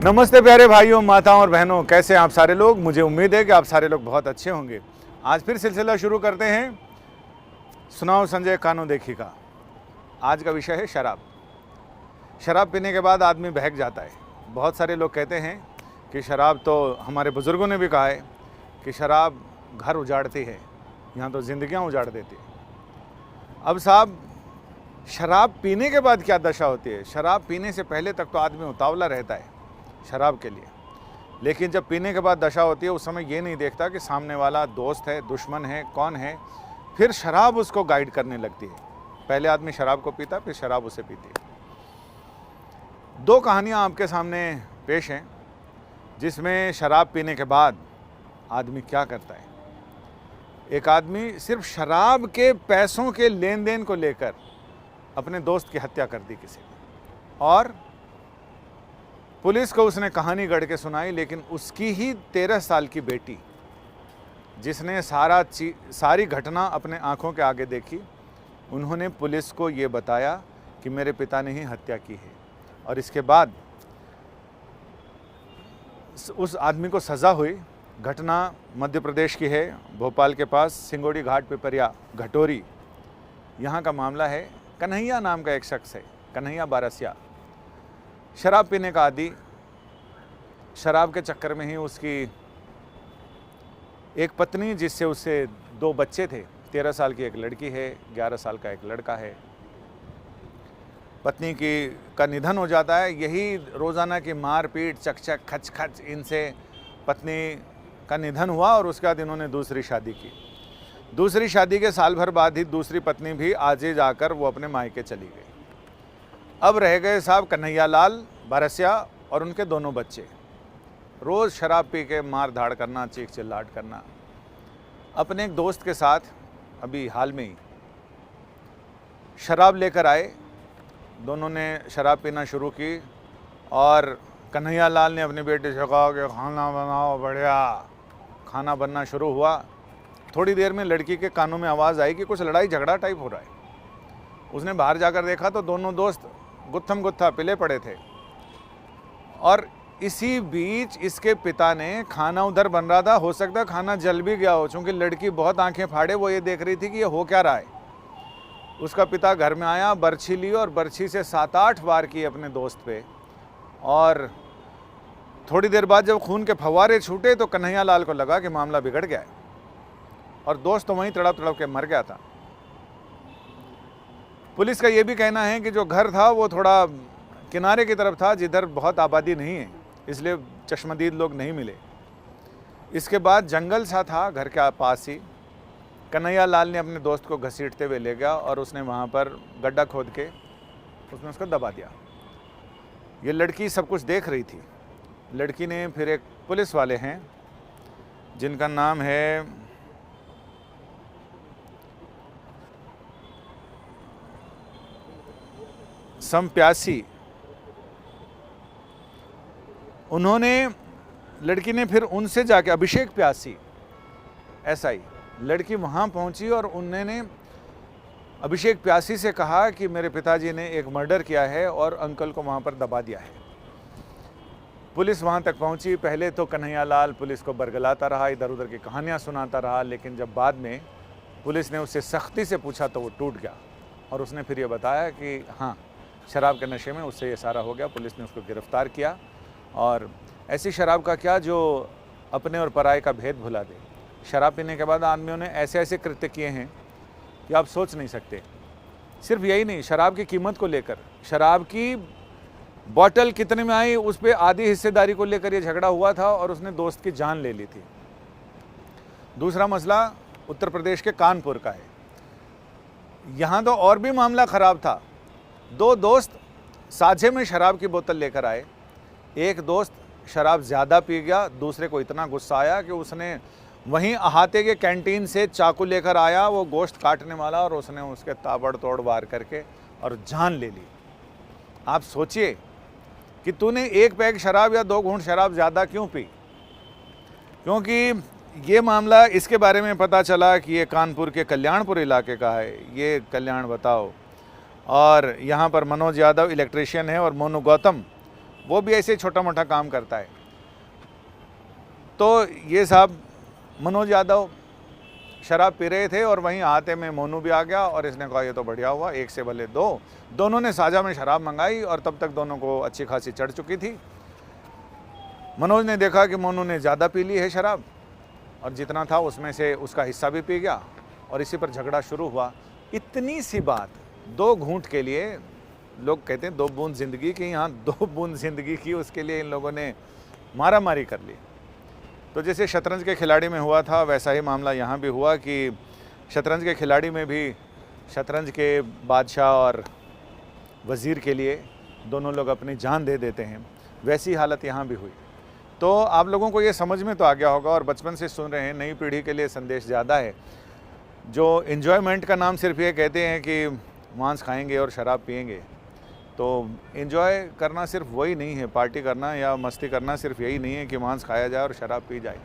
नमस्ते प्यारे भाइयों, माताओं और बहनों, कैसे हैं आप सारे लोग। मुझे उम्मीद है कि आप सारे लोग बहुत अच्छे होंगे। आज फिर सिलसिला शुरू करते हैं, सुनाओ संजय कानो देखी का। आज का विषय है शराब। शराब पीने के बाद आदमी बहक जाता है। बहुत सारे लोग कहते हैं कि शराब, तो हमारे बुज़ुर्गों ने भी कहा है कि शराब घर उजाड़ती है, यहाँ तो ज़िंदगियाँ उजाड़ देती है। अब साहब, शराब पीने के बाद क्या दशा होती है। शराब पीने से पहले तक तो आदमी उतावला रहता है शराब के लिए, लेकिन जब पीने के बाद दशा होती है उस समय ये नहीं देखता कि सामने वाला दोस्त है, दुश्मन है, कौन है। फिर शराब उसको गाइड करने लगती है। पहले आदमी शराब को पीता, फिर शराब उसे पीती है। दो कहानियाँ आपके सामने पेश हैं जिसमें शराब पीने के बाद आदमी क्या करता है। एक आदमी सिर्फ शराब के पैसों के लेन देन को लेकर अपने दोस्त की हत्या कर दी किसी ने, और पुलिस को उसने कहानी गढ़ के सुनाई। लेकिन उसकी ही 13 साल की बेटी, जिसने सारी घटना अपने आंखों के आगे देखी, उन्होंने पुलिस को ये बताया कि मेरे पिता ने ही हत्या की है। और इसके बाद उस आदमी को सज़ा हुई। घटना मध्य प्रदेश की है, भोपाल के पास सिंगोड़ी घाट पिपरिया घटोरी, यहाँ का मामला है। कन्हैया नाम का एक शख्स है, कन्हैया बारसिया, शराब पीने का आदी। शराब के चक्कर में ही उसकी एक पत्नी, जिससे उससे 2 बच्चे थे, 13 साल की एक लड़की है, 11 साल का एक लड़का है, पत्नी का निधन हो जाता है। यही रोज़ाना की मारपीट, चकचक, खच खच, इनसे पत्नी का निधन हुआ। और उसके बाद इन्होंने दूसरी शादी की। दूसरी शादी के साल भर बाद ही दूसरी पत्नी भी आजे जाकर वो अपने मायके चली गई। अब रह गए साहब कन्हैया लाल बारसिया और उनके दोनों बच्चे। रोज़ शराब पी के मार धाड़ करना, चीख चिल्लाट करना। अपने एक दोस्त के साथ अभी हाल में ही शराब लेकर आए, दोनों ने शराब पीना शुरू की। और कन्हैया लाल ने अपनी बेटी से कहा कि खाना बनाओ, बढ़िया। खाना बनना शुरू हुआ। थोड़ी देर में लड़की के कानों में आवाज़ आई कि कुछ लड़ाई झगड़ा टाइप हो रहा है। उसने बाहर जाकर देखा तो दोनों दोस्त गुत्थम गुत्था पिले पड़े थे। और इसी बीच इसके पिता ने, खाना उधर बन रहा था, हो सकता है खाना जल भी गया हो, चूँकि लड़की बहुत आंखें फाड़े वो ये देख रही थी कि ये हो क्या रहा है। उसका पिता घर में आया, बर्छी ली और बर्छी से 7-8 वार की अपने दोस्त पे। और थोड़ी देर बाद जब खून के फव्वारे छूटे तो कन्हैया लाल को लगा कि मामला बिगड़ गया है, और दोस्त तो वहीं तड़प तड़प के मर गया था। पुलिस का ये भी कहना है कि जो घर था वो थोड़ा किनारे की तरफ था, जिधर बहुत आबादी नहीं है, इसलिए चश्मदीद लोग नहीं मिले। इसके बाद जंगल सा था घर के पास ही। कन्हैया लाल ने अपने दोस्त को घसीटते हुए ले गया और उसने वहाँ पर गड्ढा खोद के उसमें उसको दबा दिया। ये लड़की सब कुछ देख रही थी। लड़की ने फिर, एक पुलिस वाले हैं जिनका नाम है समप्यासी, लड़की ने फिर उनसे जाके, अभिषेक प्यासी SI, लड़की वहाँ पहुँची और उन्होंने अभिषेक प्यासी से कहा कि मेरे पिताजी ने एक मर्डर किया है और अंकल को वहाँ पर दबा दिया है। पुलिस वहाँ तक पहुँची। पहले तो कन्हैया लाल पुलिस को बरगलाता रहा, इधर उधर की कहानियाँ सुनाता रहा। लेकिन जब बाद में पुलिस ने उससे सख्ती से पूछा तो वो टूट गया। और उसने फिर ये बताया कि हाँ, शराब के नशे में उससे ये सारा हो गया। पुलिस ने उसको गिरफ़्तार किया। और ऐसी शराब का क्या जो अपने और पराये का भेद भुला दे। शराब पीने के बाद आदमियों ने ऐसे ऐसे कृत्य किए हैं कि आप सोच नहीं सकते। सिर्फ यही नहीं, शराब की कीमत को लेकर, शराब की बॉटल कितने में आई उस पर आधी हिस्सेदारी को लेकर ये झगड़ा हुआ था और उसने दोस्त की जान ले ली थी। दूसरा मसला उत्तर प्रदेश के कानपुर का है। यहाँ तो और भी मामला ख़राब था। 2 दोस्त साझे में शराब की बोतल लेकर आए। एक दोस्त शराब ज़्यादा पी गया, दूसरे को इतना गुस्सा आया कि उसने वहीं अहाते के कैंटीन से चाकू लेकर आया, वो गोश्त काटने वाला, और उसने उसके ताबड़तोड़ वार करके और जान ले ली। आप सोचिए कि तूने 1 पैक शराब या 2 घूंट शराब ज़्यादा क्यों पी। क्योंकि ये मामला, इसके बारे में पता चला कि ये कानपुर के कल्याणपुर इलाके का है। ये कल्याण बताओ। और यहाँ पर मनोज यादव इलेक्ट्रीशियन है और मोनू गौतम वो भी ऐसे छोटा मोटा काम करता है। तो ये साहब मनोज यादव शराब पी रहे थे और वहीं आते में मोनू भी आ गया और इसने कहा ये तो बढ़िया हुआ, एक से भले दो। दोनों ने साझा में शराब मंगाई और तब तक दोनों को अच्छी खासी चढ़ चुकी थी। मनोज ने देखा कि मोनू ने ज़्यादा पी ली है शराब और जितना था उसमें से उसका हिस्सा भी पी गया और इसी पर झगड़ा शुरू हुआ। इतनी सी बात, 2 घूंट के लिए, लोग कहते हैं 2 बूंद ज़िंदगी की, यहाँ 2 बूंद ज़िंदगी की, उसके लिए इन लोगों ने मारामारी कर ली। तो जैसे शतरंज के खिलाड़ी में हुआ था वैसा ही मामला यहाँ भी हुआ कि शतरंज के खिलाड़ी में भी शतरंज के बादशाह और वज़ीर के लिए दोनों लोग अपनी जान दे देते हैं, वैसी हालत यहाँ भी हुई। तो आप लोगों को ये समझ में तो आ गया होगा और बचपन से सुन रहे हैं, नई पीढ़ी के लिए संदेश ज़्यादा है। जो इन्जॉयमेंट का नाम सिर्फ ये कहते हैं कि मांस खाएंगे और शराब पिएंगे, तो इन्जॉय करना सिर्फ वही नहीं है, पार्टी करना या मस्ती करना सिर्फ यही नहीं है कि मांस खाया जाए और शराब पी जाए।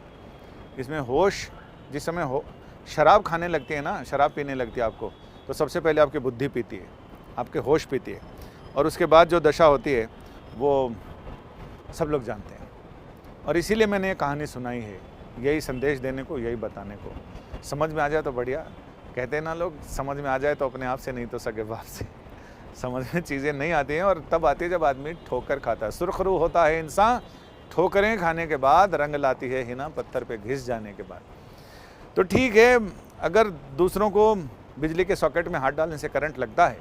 इसमें होश, जिस समय शराब खाने लगती है ना, शराब पीने लगती है आपको, तो सबसे पहले आपकी बुद्धि पीती है, आपके होश पीती है, और उसके बाद जो दशा होती है वो सब लोग जानते हैं। और इसीलिए मैंने ये कहानी सुनाई है, यही संदेश देने को, यही बताने को। समझ में आ जाए तो बढ़िया, कहते हैं ना लोग, समझ में आ जाए तो अपने आप से, नहीं तो सगे बाप से। समझ में चीज़ें नहीं आती हैं और तब आती है जब आदमी ठोकर खाता है। सुरखरू होता है इंसान ठोकरें खाने के बाद, रंग लाती है हिना पत्थर पे घिस जाने के बाद। तो ठीक है, अगर दूसरों को बिजली के सॉकेट में हाथ डालने से करंट लगता है,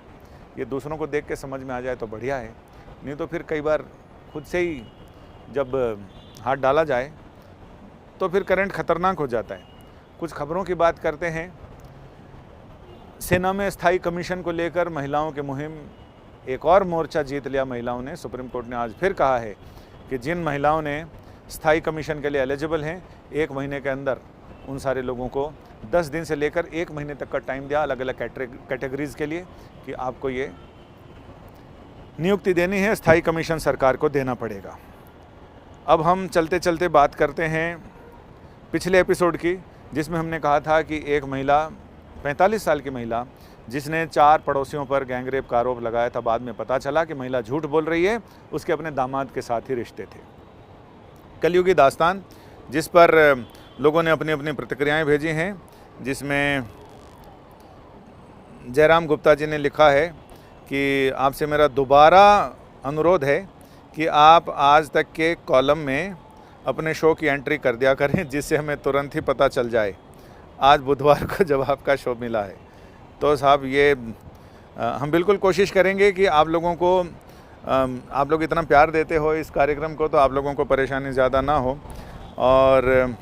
ये दूसरों को देख के समझ में आ जाए तो बढ़िया है, नहीं तो फिर कई बार खुद से ही जब हाथ डाला जाए तो फिर करंट खतरनाक हो जाता है। कुछ खबरों की बात करते हैं। सेना में स्थायी कमीशन को लेकर महिलाओं की मुहिम, एक और मोर्चा जीत लिया महिलाओं ने। सुप्रीम कोर्ट ने आज फिर कहा है कि जिन महिलाओं ने स्थायी कमीशन के लिए एलिजिबल हैं, 1 महीने के अंदर उन सारे लोगों को 10 दिन से लेकर 1 महीने तक का टाइम दिया अलग अलग कैटेगरीज के लिए कि आपको ये नियुक्ति देनी है, स्थायी कमीशन सरकार को देना पड़ेगा। अब हम चलते चलते बात करते हैं पिछले एपिसोड की, जिसमें हमने कहा था कि एक महिला, 45 साल की महिला, जिसने 4 पड़ोसियों पर गैंगरेप का आरोप लगाया था, बाद में पता चला कि महिला झूठ बोल रही है, उसके अपने दामाद के साथ ही रिश्ते थे। कलयुगी दास्तान, जिस पर लोगों ने अपनी अपनी प्रतिक्रियाएं भेजी हैं, जिसमें जयराम गुप्ता जी ने लिखा है कि आपसे मेरा दोबारा अनुरोध है कि आप आज तक के कॉलम में अपने शो की एंट्री कर दिया करें, जिससे हमें तुरंत ही पता चल जाए। आज बुधवार को जब आपका शो मिला है, तो साहब ये हम बिल्कुल कोशिश करेंगे कि आप लोगों को, आप लोग इतना प्यार देते हो इस कार्यक्रम को, तो आप लोगों को परेशानी ज़्यादा ना हो। और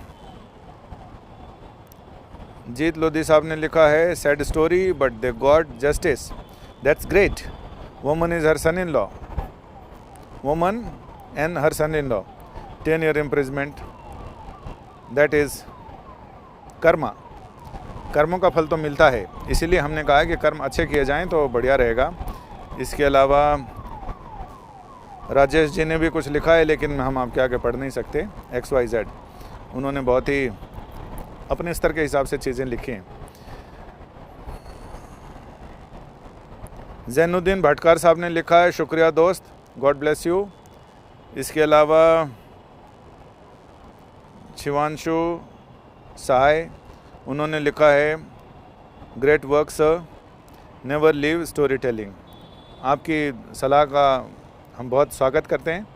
जीत लोधी साहब ने लिखा है, sad story but they got justice, that's great, woman is her son in law, woman and her son-in-law, 10-year imprisonment, that is karma. कर्मों का फल तो मिलता है, इसीलिए हमने कहा है कि कर्म अच्छे किए जाएं तो बढ़िया रहेगा। इसके अलावा राजेश जी ने भी कुछ लिखा है, लेकिन हम आपके आगे पढ़ नहीं सकते। XYZ, उन्होंने बहुत ही अपने स्तर के हिसाब से चीज़ें लिखी हैं। जैनुद्दीन भटकार साहब ने लिखा है, शुक्रिया दोस्त, गॉड ब्लेस यू। इसके अलावा शिवांशु सहाय, उन्होंने लिखा है, great work sir, never leave story telling. आपकी सलाह का हम बहुत स्वागत करते हैं।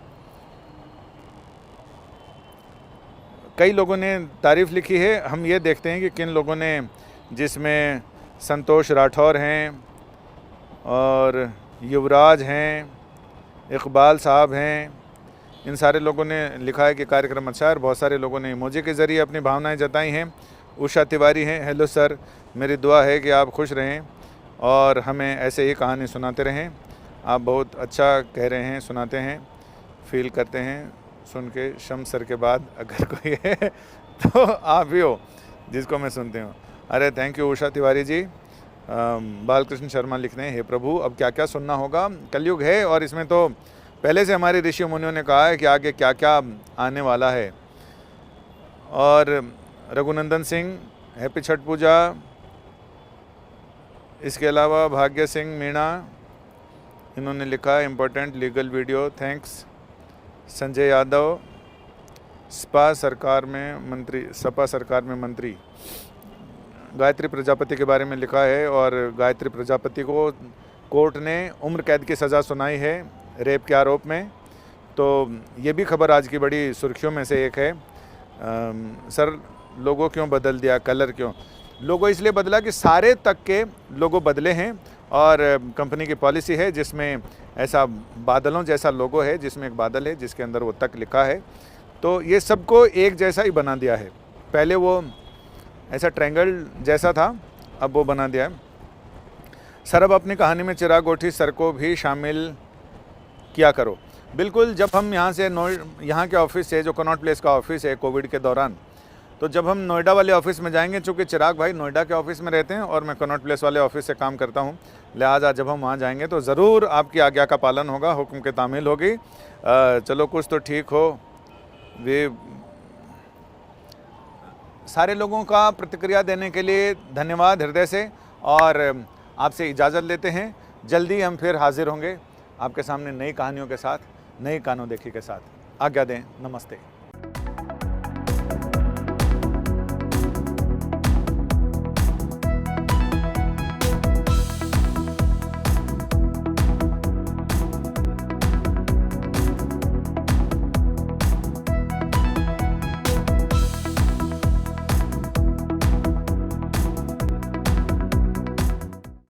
कई लोगों ने तारीफ़ लिखी है, हम ये देखते हैं कि किन लोगों ने, जिसमें संतोष राठौर हैं और युवराज हैं, इकबाल साहब हैं, इन सारे लोगों ने लिखा है कि कार्यक्रम अच्छा है। और बहुत सारे लोगों ने इमोजी के ज़रिए अपनी भावनाएं जताई हैं। उषा तिवारी हैं, हेलो सर, मेरी दुआ है कि आप खुश रहें और हमें ऐसे ही कहानी सुनाते रहें। आप बहुत अच्छा कह रहे हैं, सुनाते हैं, फील करते हैं सुन के। शम सर के बाद अगर कोई है तो आप ही हो जिसको मैं सुनती हूँ। अरे थैंक यू उषा तिवारी जी। बालकृष्ण शर्मा लिखते हैं, हे प्रभु अब क्या क्या सुनना होगा, कलयुग है और इसमें तो पहले से हमारे ऋषि मुनियों ने कहा है कि आगे क्या क्या आने वाला है। और रघुनंदन सिंह, हैप्पी छठ पूजा। इसके अलावा भाग्य सिंह मीणा, इन्होंने लिखा है, important legal video, thanks. Sanjay Yadav Sapa सरकार में मंत्री गायत्री प्रजापति के बारे में लिखा है। और गायत्री प्रजापति को कोर्ट ने उम्र कैद की सज़ा सुनाई है रेप के आरोप में। तो ये भी खबर आज की बड़ी सुर्खियों में से एक है। सर लोगो क्यों बदल दिया, कलर क्यों? लोगो इसलिए बदला कि सारे तक के लोगो बदले हैं और कंपनी की पॉलिसी है जिसमें ऐसा बादलों जैसा लोगो है, जिसमें एक बादल है जिसके अंदर वो तक लिखा है। तो ये सबको एक जैसा ही बना दिया है। पहले वो ऐसा ट्रायंगल जैसा था, अब वो बना दिया है। सर अब अपनी कहानी में चिराग गोठी सर को भी शामिल किया करो। बिल्कुल, जब हम यहाँ से यहाँ के ऑफिस से, जो कनॉट प्लेस का ऑफिस है कोविड के दौरान, तो जब हम नोएडा वाले ऑफिस में जाएंगे, चूँकि चिराग भाई नोएडा के ऑफिस में रहते हैं और मैं कनॉट प्लेस वाले ऑफिस से काम करता हूँ, लिहाजा जब हम वहाँ जाएंगे तो ज़रूर आपकी आज्ञा का पालन होगा, हुक्म की तामील होगी। चलो कुछ तो ठीक हो। वे सारे लोगों का प्रतिक्रिया देने के लिए धन्यवाद हृदय से, और आपसे इजाज़त लेते हैं। जल्दी हम फिर हाजिर होंगे आपके सामने नई कहानियों के साथ, नई कानों देखी के साथ। आज्ञा दें, नमस्ते।